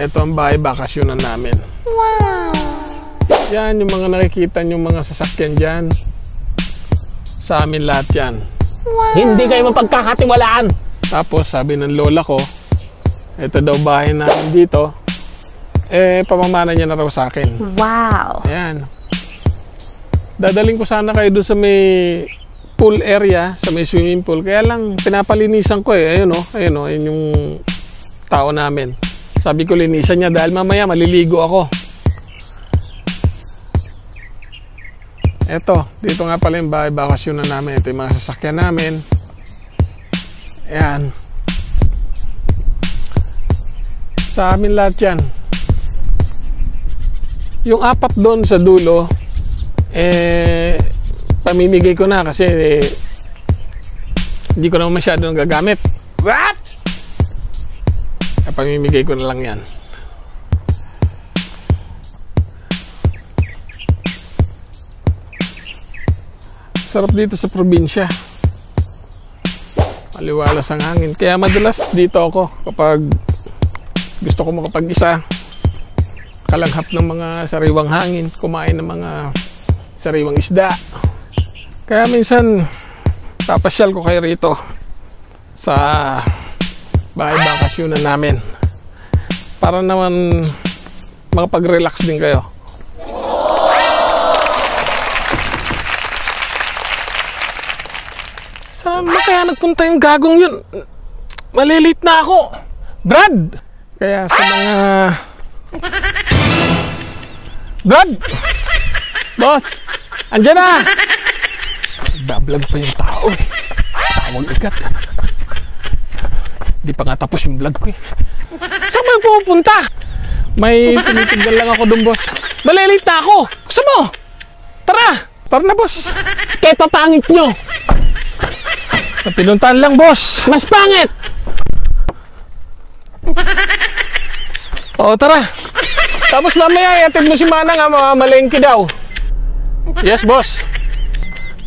Ito ang bahay bakasyonan namin. Wow! Yan, yung mga nakikita yung mga sasakyan dyan. Sa amin lahat yan. Wow! Hindi kayo mapagkakatiwalaan. Tapos sabi ng lola ko, ito daw bahay namin dito. Pamamana niya na raw sa akin. Wow! Ayan. Dadaling ko sana kayo doon sa may pool area, sa may swimming pool. Kaya lang, pinapalinisan ko eh. Ayun yung tao namin. Sabi ko linisan niya dahil mamaya maliligo ako. Eto, dito nga pala yung bahay bakasyonan namin. Ito yung mga sasakyan namin. Ayan. Sa amin lahat yan. Yung 4 doon sa dulo, pamimigay ko na kasi hindi ko naman masyado gagamit. What? Pamimigay ko na lang yan. Sarap dito sa probinsya. Maliwalas ang hangin. Kaya madalas dito ako kapag gusto ko makapag-isa, kalanghap ng mga sariwang hangin, kumain ng mga sariwang isda. Kaya minsan papasyal ko kayo rito sa bahay bakasyonan namin para naman makapag-relax din kayo. Saan ba kaya nagpunta yung gagong yun? Malilate na ako, Brad! Kaya sa mga Brad! Boss! Andyan na! Bablog pa yung tao eh. Tawag agad. Di pa nga tapos yung vlog ko eh. Saan ba pupunta? May tinitignan lang ako dun, boss. Malilate na ako! Gusto mo? Tara! Tara na, boss! Keto pangit nyo! Pinuntahan lang, boss! Mas pangit! Oo, tara! Tapos mamaya, iatid mo si Manang nga, malengke daw. Yes, boss.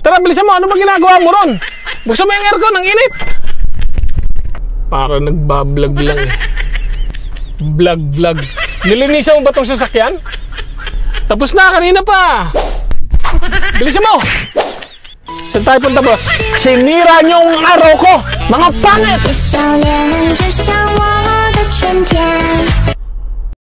Tara, bilisan mo. Ano ba ginagawa mo ron? Buksan mo yung aircon, ang init. Para nagbablog lang eh. Vlog. Nilinisan mo ba itong sasakyan? Tapos na, kanina pa. Bilisan mo. Saan tayo punta, boss? Sinira niyo ang araw ko, mga pangit!